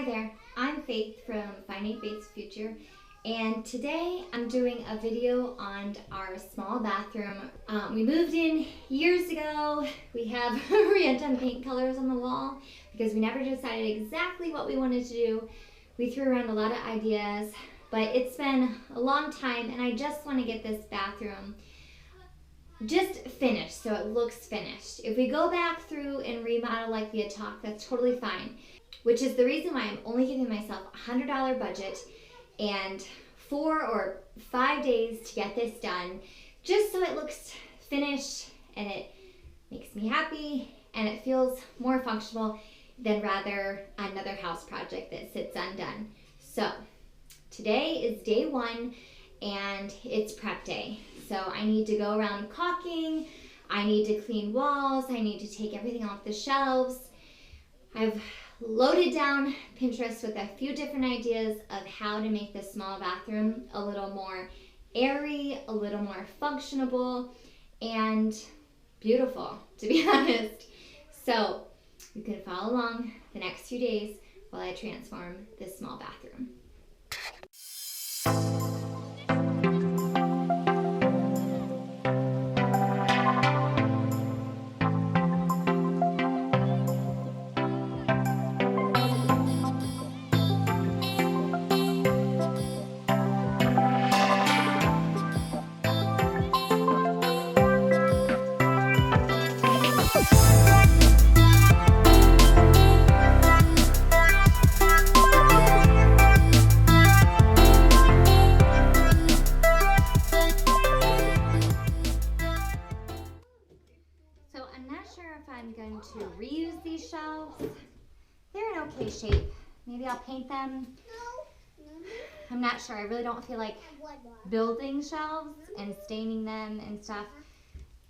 Hi there, I'm Faith from Finding Faith's Future, and today I'm doing a video on our small bathroom. We moved in years ago. We have random paint colors on the wall because we never decided exactly what we wanted to do. We threw around a lot of ideas, but it's been a long time and I just want to get this bathroom just finished so it looks finished. If we go back through and remodel like we had talked, that's totally fine. Which is the reason why I'm only giving myself a $100 budget and 4 or 5 days to get this done, just so it looks finished and it makes me happy and it feels more functional than rather another house project that sits undone. So today is day 1 and it's prep day. So I need to go around caulking, I need to clean walls, I need to take everything off the shelves. I've loaded down Pinterest with a few different ideas of how to make this small bathroom a little more airy, a little more functionable, and beautiful, to be honest. So you can follow along the next few days while I transform this small bathroom. I'm going to reuse these shelves. They're in okay shape. Maybe I'll paint them. I'm not sure. I really don't feel like building shelves and staining them and stuff.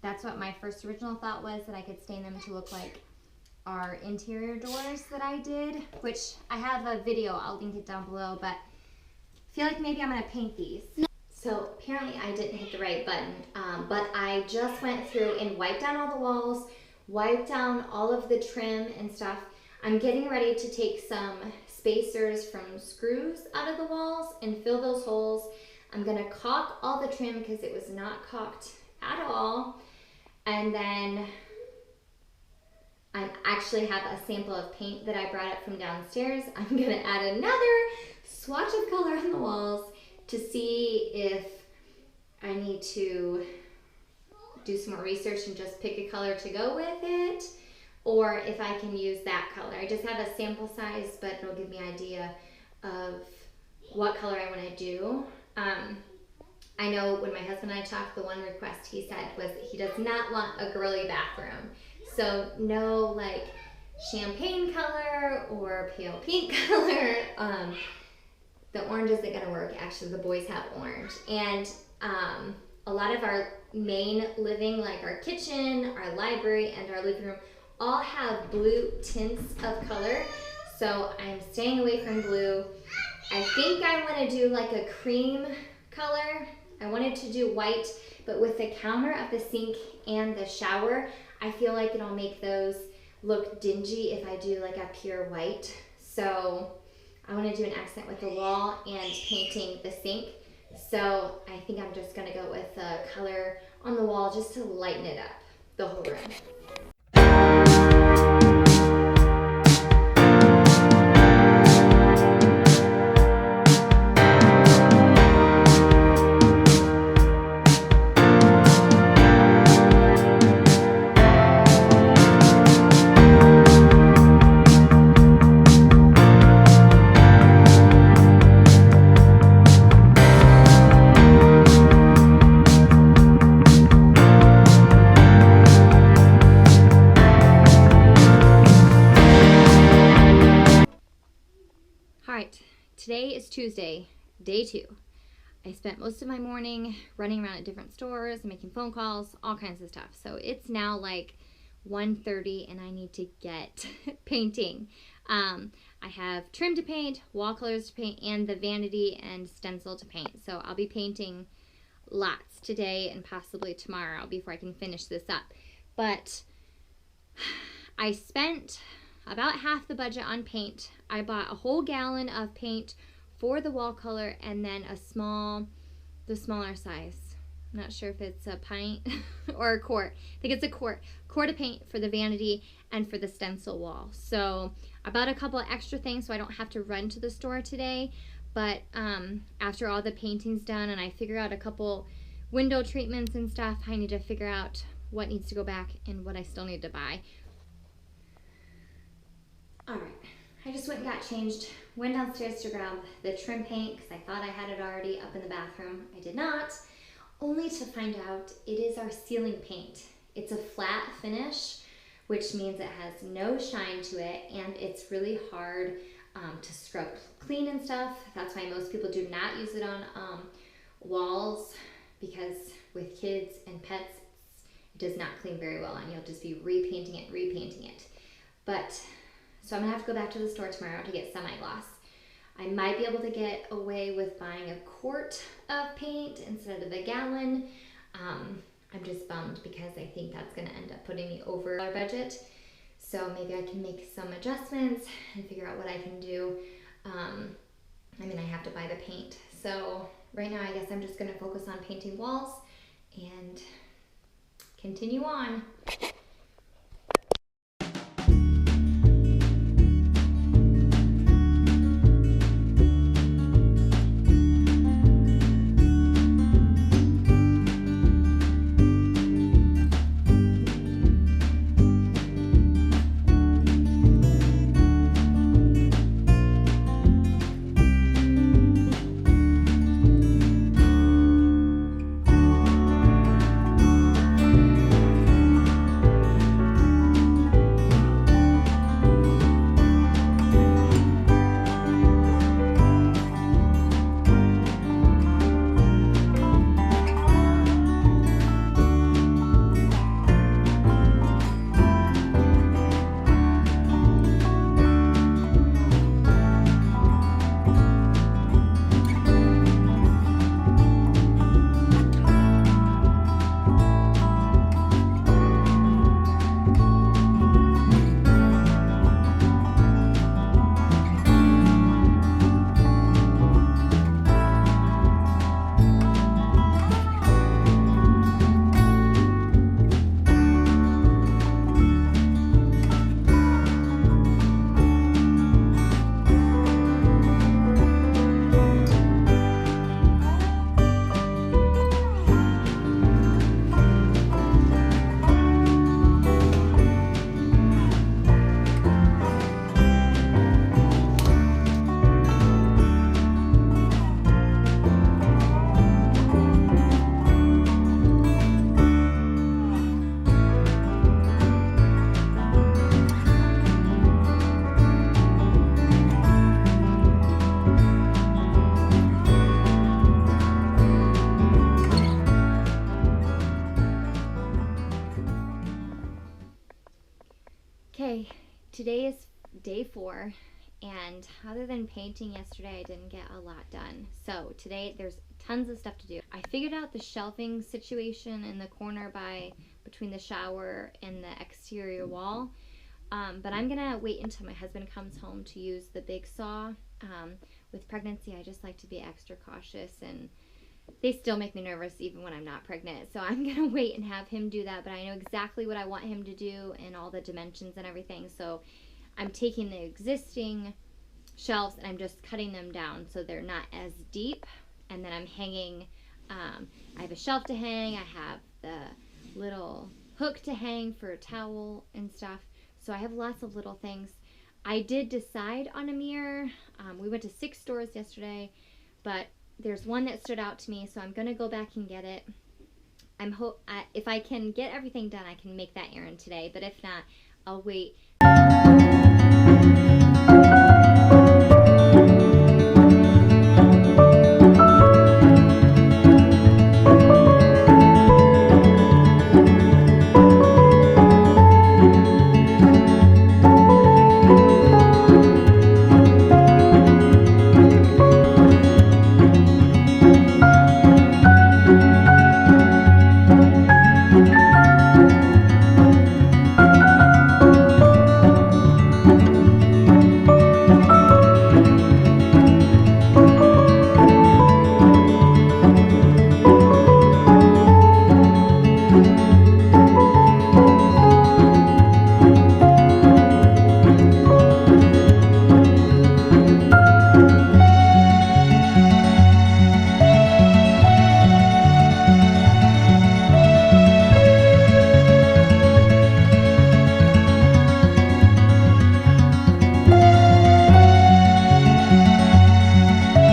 That's what my first original thought was, that I could stain them to look like our interior doors that I did, which I have a video. I'll link it down below, but I feel like maybe I'm going to paint these. So apparently I didn't hit the right button, but I just went through and wiped down all the walls, wipe down all of the trim and stuff. I'm getting ready to take some spacers from screws out of the walls and fill those holes. I'm gonna caulk all the trim because it was not caulked at all. And then I actually have a sample of paint that I brought up from downstairs. I'm gonna add another swatch of color on the walls to see if I need to do some more research and just pick a color to go with it, or if I can use that color. I just have a sample size, but it'll give me an idea of what color I want to do. I know when my husband and I talked, the one request he said was he does not want a girly bathroom. So no like champagne color or pale pink color. The orange isn't gonna work. Actually, the boys have orange. And a lot of our main living, like our kitchen, our library, and our living room, all have blue tints of color. So I'm staying away from blue. I think I want to do like a cream color. I wanted to do white, but with the counter of the sink and the shower, I feel like it'll make those look dingy if I do like a pure white. So I want to do an accent with the wall and painting the sink. So I think I'm just going to go with the color on the wall just to lighten it up, the whole room. Today is Tuesday, day 2. I spent most of my morning running around at different stores, making phone calls, all kinds of stuff. So it's now like 1:30 and I need to get painting. I have trim to paint, wall colors to paint, and the vanity and stencil to paint. So I'll be painting lots today and possibly tomorrow before I can finish this up. But I spent about half the budget on paint. I bought a whole gallon of paint for the wall color and then the smaller size. I'm not sure if it's a pint or a quart. I think it's a quart of paint for the vanity and for the stencil wall. So I bought a couple of extra things so I don't have to run to the store today. But after all the painting's done and I figure out a couple window treatments and stuff, I need to figure out what needs to go back and what I still need to buy. Alright, I just went and got changed. Went downstairs to grab the trim paint because I thought I had it already up in the bathroom. I did not, only to find out it is our ceiling paint. It's a flat finish, which means it has no shine to it and it's really hard to scrub clean and stuff. That's why most people do not use it on walls, because with kids and pets it does not clean very well and you'll just be repainting it. But so I'm gonna have to go back to the store tomorrow to get semi-gloss. I might be able to get away with buying a quart of paint instead of a gallon. I'm just bummed because I think that's gonna end up putting me over our budget. So maybe I can make some adjustments and figure out what I can do. I mean, I have to buy the paint. So right now I guess I'm just gonna focus on painting walls and continue on. Okay, today is day 4, and other than painting yesterday, I didn't get a lot done. So today there's tons of stuff to do. I figured out the shelving situation in the corner between the shower and the exterior wall, but I'm gonna wait until my husband comes home to use the big saw. With pregnancy, I just like to be extra cautious, and they still make me nervous even when I'm not pregnant. So I'm gonna wait and have him do that, but I know exactly what I want him to do and all the dimensions and everything. So I'm taking the existing shelves and I'm just cutting them down so they're not as deep, and then I'm hanging, I have a shelf to hang, I have the little hook to hang for a towel and stuff. So I have lots of little things. I did decide on a mirror. We went to 6 stores yesterday, but there's one that stood out to me, so I'm gonna go back and get it. If I can get everything done, I can make that errand today, but if not, I'll wait